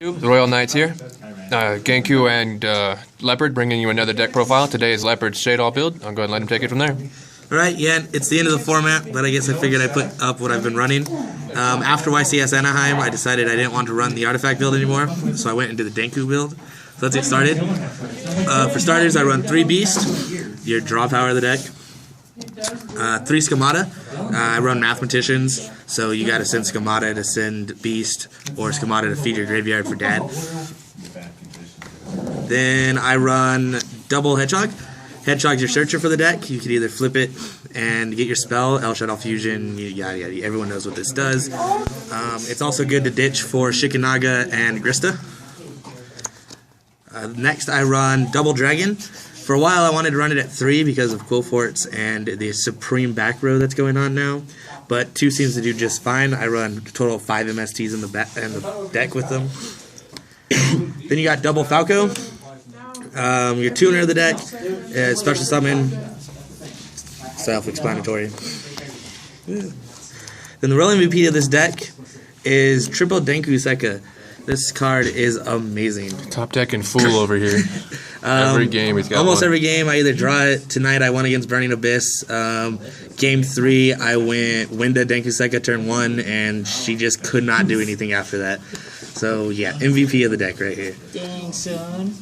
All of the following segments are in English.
The Royal Knights here. Denkou and Leopard bringing you another deck profile. Today is Leopard's Shaddoll build. I'll go ahead and let him take it from there. Alright, yeah, it's the end of the format, but I guess I figured I'd put up what I've been running. After YCS Anaheim, I decided I didn't want to run the artifact build anymore, so I went into the Denkou build. So let's get started. For starters, I run 3 Beast, your draw power of the deck. 3 Schemata. I run Mathematicians, so you gotta send Schemata to send Beast, or Schemata to feed your graveyard for Dad. Then I run double Hedgehog. Hedgehog's your searcher for the deck. You can either flip it and get your spell, Shaddoll Fusion, yada yada. Everyone knows what this does. It's also good to ditch for Shikanaga and Grista. Next I run double Dragon. For a while I wanted to run it at 3 because of Quillforts and the Supreme back row that's going on now. But 2 seems to do just fine. I run a total of 5 MSTs in the deck with them. Then you got double Falco. Your tuner of the deck, special summon, self-explanatory. Then the real MVP of this deck is triple Denkou Sekka. This card is amazing. Top deck and fool over here. Every game he's got almost one. Every game I either draw it. Tonight I won against Burning Abyss. Game 3 I went Winda Denkou Sekka turn 1 and she just could not do anything after that. So yeah, MVP of the deck right here. Dang, son.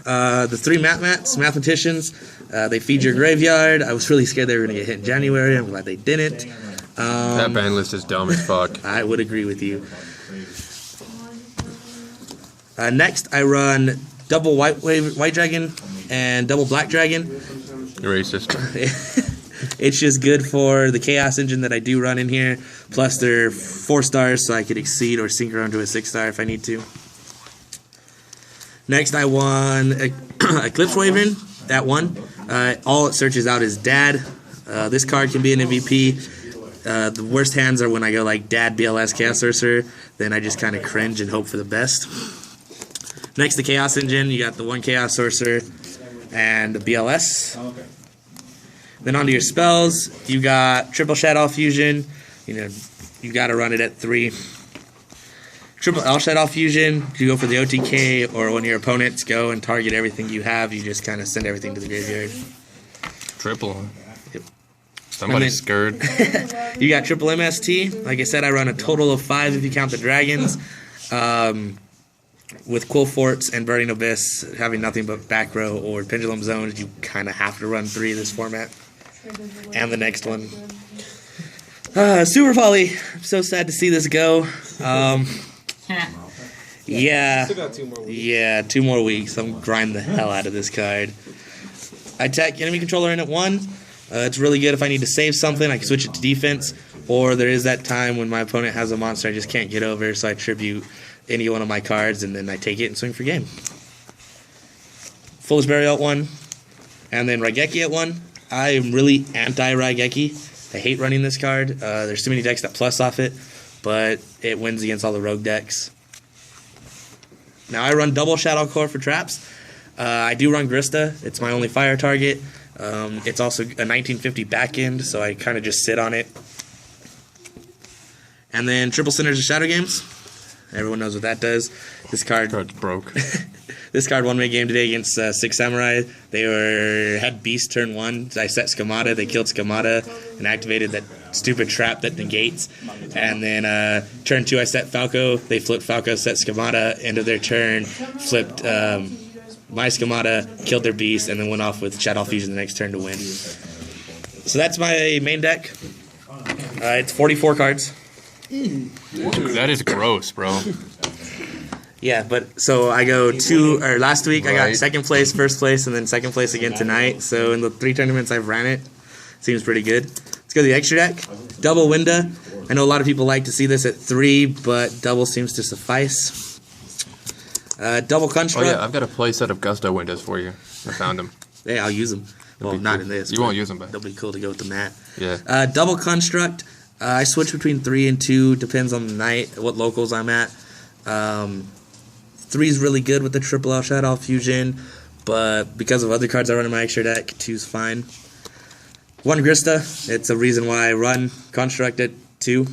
The 3 Mathematicians, they feed your graveyard. I was really scared they were going to get hit in January. I'm glad they didn't. That ban list is dumb as fuck. I would agree with you. Next, I run double White Dragon and double Black Dragon. Racist. It's just good for the Chaos Engine that I do run in here. Plus, they're 4 stars, so I could exceed or sync around to a 6-star if I need to. Next, I won Eclipse Wyvern, that one. All it searches out is Dad. This card can be an MVP. The worst hands are when I go like Dad, BLS, Chaos Sorcerer. Then I just kind of cringe and hope for the best. Next, the Chaos Engine. You got the 1 Chaos Sorcerer and the BLS. Then onto your spells. You got triple Shaddoll Fusion. You got to run it at 3. Triple Shaddoll Fusion, you go for the OTK, or when your opponents go and target everything you have, you just kind of send everything to the graveyard. Triple. Yep. Somebody's scared. You got triple MST. Like I said, I run a total of 5 if you count the dragons. With Quillforts and Burning Abyss having nothing but back row or Pendulum Zones, you kind of have to run 3 in this format. And the next one. Super Poly. I'm so sad to see this go. Yeah, 2 more weeks. I'm grinding the hell out of this card. I attack enemy controller in at 1. It's really good if I need to save something. I can switch it to defense. Or there is that time when my opponent has a monster I just can't get over, so I tribute any one of my cards, and then I take it and swing for game. Foolish Burial at 1. And then Raigeki at 1. I am really anti-Raigeki. I hate running this card. There's too many decks that plus off it, but it wins against all the rogue decks. Now I run double Shaddoll Core for traps. I do run Grista. It's my only fire target. It's also a 1950 back end, so I kind of just sit on it. And then triple Sinners of Shadow Games. Everyone knows what that does. This card's broke. This card won me a game today against 6 Samurai. They had Beast turn 1. I set Schemata. They killed Schemata and activated that stupid trap that negates. And then turn 2, I set Falco. They flipped Falco, set Schemata. End of their turn, flipped my Schemata, killed their Beast, and then went off with Shaddoll Fusion the next turn to win. So that's my main deck. It's 44 cards. Dude, that is gross, bro. Yeah, but so I go last week I got 2nd place, 1st place, and then 2nd place again tonight. So in the 3 tournaments I've ran it, seems pretty good. Let's go to the extra deck. Double Winda. I know a lot of people like to see this at 3, but double seems to suffice. Double Construct. Oh yeah, I've got a play set of Gusto windows for you. I found them. Yeah, I'll use them. Well, not in this. You won't use them, but they'll be cool to go with the mat. Yeah. Double Construct. I switch between 3 and 2, depends on the night, what locals I'm at. 3 is really good with the triple Shaddoll Fusion, but because of other cards I run in my extra deck, 2 is fine. 1 Grista, it's a reason why I run Construct at 2.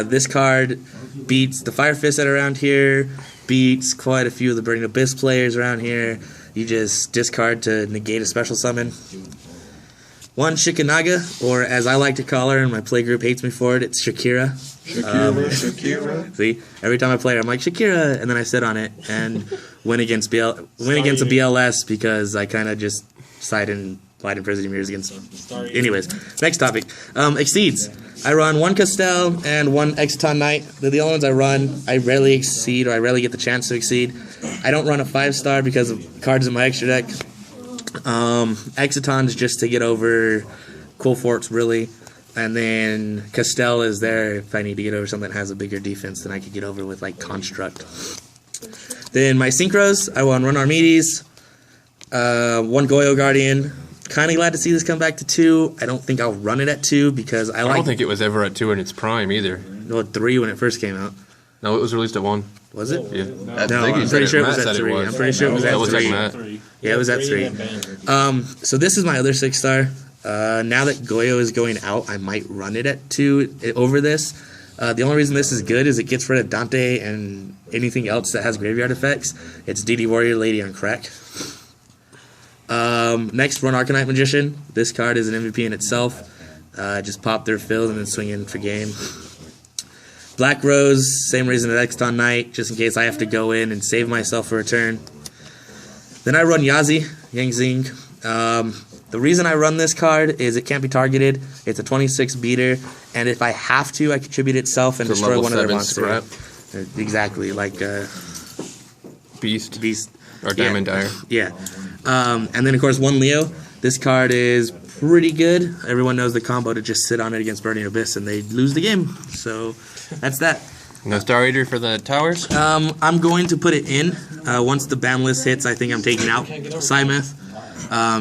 This card beats the Fire Fist that are around here, beats quite a few of the Burning Abyss players around here. You just discard to negate a special summon. One Shikanaga, or as I like to call her, and my playgroup hates me for it, it's Shakira. Shakira. See, every time I play her, I'm like Shakira, and then I sit on it and win against a BLS because I kind of just side in Light and Prison Mirrors against. Anyways, next topic. Exceeds. I run one Castell and one Exciton Knight. They're the only ones I run. I rarely exceed, or I rarely get the chance to exceed. I don't run a 5-star because of cards in my extra deck. Exciton's just to get over Cool Forts, really. And then Castell is there if I need to get over something that has a bigger defense than I could get over with, like, Construct. Then my Synchros, I run Armides, one Goyo Guardian. Kind of glad to see this come back to 2. I don't think I'll run it at 2 because I don't think it was ever at 2 in its prime either. No, 3 when it first came out. No, it was released at 1. Was it? Yeah. No, I'm pretty sure it was at 3. I'm pretty sure it was at 3. Matt. Yeah, it was at 3. So this is my other 6-star. Now that Goyo is going out, I might run it at 2 over this. The only reason this is good is it gets rid of Dante and anything else that has graveyard effects. It's DD Warrior Lady on crack. Next, run Arcanite Magician. This card is an MVP in itself. Just pop their field and then swing in for game. Black Rose, same reason as Exciton Knight, just in case I have to go in and save myself for a turn. Then I run Yazi, Yang Zing. The reason I run this card is it can't be targeted. It's a 26 beater, and if I have to, I contribute itself and destroy one of their monsters. Exactly, like Beast. Or Yeah. Diamond Dire. Yeah. And then, of course, one Leo. This card is pretty good. Everyone knows the combo to just sit on it against Burning Abyss, and they lose the game. So that's that. No Star Eater for the towers? I'm going to put it in. Once the ban list hits, I think I'm taking out Psymeth.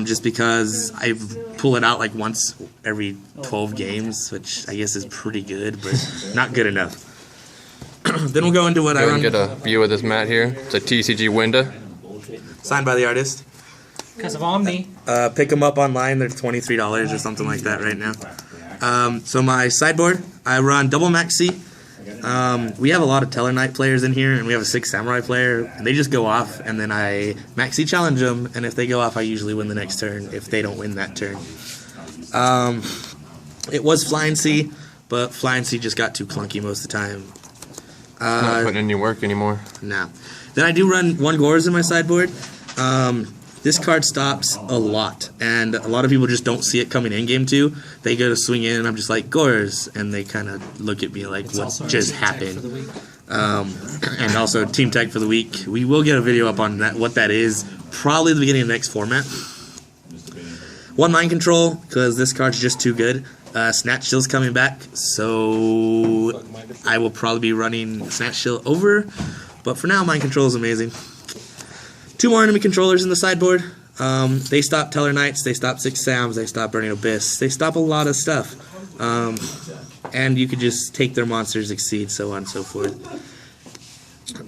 Just because I pull it out like once every 12 games, which I guess is pretty good, but not good enough. Then we'll go into what I Go run. and get a view of this mat here. It's a TCG Winda. Signed by the artist. Because of Omni. Pick them up online. They're $23 or something like that right now. So my sideboard, I run double Maxi. We have a lot of Teller Knight players in here, and we have a 6 Samurai player, and they just go off, and then I Maxi challenge them, and if they go off, I usually win the next turn if they don't win that turn. It was Flying Sea, but Flying Sea just got too clunky most of the time. Not putting in any work anymore. No. Then I do run one Gores in my sideboard. This card stops a lot, and a lot of people just don't see it coming in game 2. They go to swing in, and I'm just like, Gores, and they kind of look at me like, what just happened? And also Team Tech for the week. We will get a video up on that, what that is, probably the beginning of the next format. One Mind Control, because this card's just too good. Snatch Shield's coming back, so I will probably be running Snatch Shield over, but for now, Mind Control is amazing. 2 more enemy controllers in the sideboard. They stop Teller Knights, they stop 6 Sams, they stop Burning Abyss, they stop a lot of stuff. And you could just take their monsters, exceed, so on and so forth.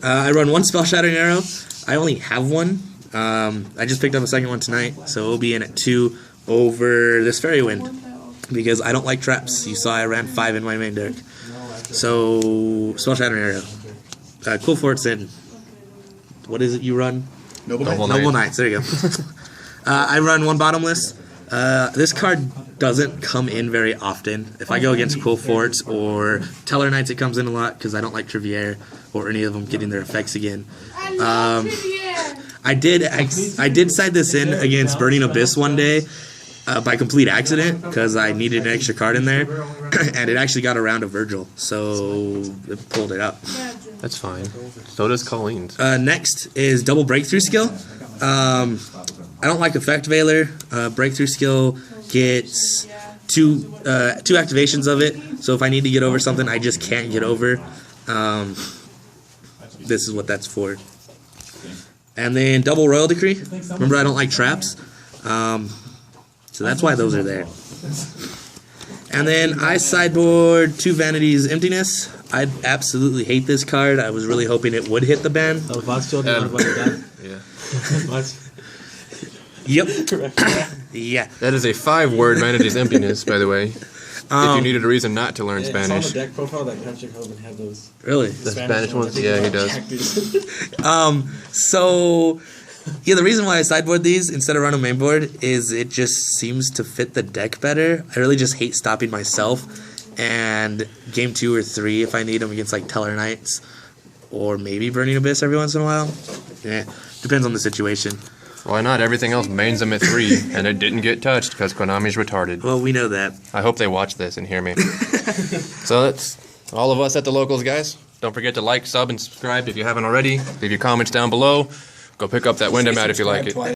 I run one Spell Shattering Arrow. I only have one. I just picked up a second one tonight, so it'll be in at 2 over this Fairy Wind. Because I don't like traps. You saw I ran 5 in my main deck. So, Spell Shattering Arrow. Cool Fort's in. What is it you run? Noble Knights, there you go. I run one Bottomless. This card doesn't come in very often. If I go against Cool Forts or Teller Knights, it comes in a lot because I don't like Trivier or any of them getting their effects again. I did side this in against Burning Abyss one day by complete accident because I needed an extra card in there, and it actually got around to Virgil, so it pulled it up. That's fine. So does Colleen's. Next is double Breakthrough Skill. I don't like Effect Veiler. Breakthrough Skill gets two activations of it, so if I need to get over something I just can't get over, this is what that's for. And then double Royal Decree. Remember, I don't like traps, so that's why those are there. And then I sideboard 2 Vanities Emptiness. I absolutely hate this card. I was really hoping it would hit the ban. Oh, Vox told you about your dad? Yeah. Yep. Yeah. That is a 5-word Vanity's Emptiness, by the way. if you needed a reason not to learn It's on Spanish. the deck profile that Patrick Hogan had those Really? The Spanish ones? Yeah, he does. So, yeah, the reason why I sideboard these instead of run a mainboard is it just seems to fit the deck better. I really just hate stopping myself. And game 2 or 3, if I need them against like Teller Knights or maybe Burning Abyss every once in a while. Yeah, depends on the situation. Why not? Everything else mains them at 3, and it didn't get touched because Konami's retarded. Well, we know that. I hope they watch this and hear me. So that's all of us at the locals, guys. Don't forget to like, sub, and subscribe if you haven't already. Leave your comments down below. Go pick up that window mat if you like it.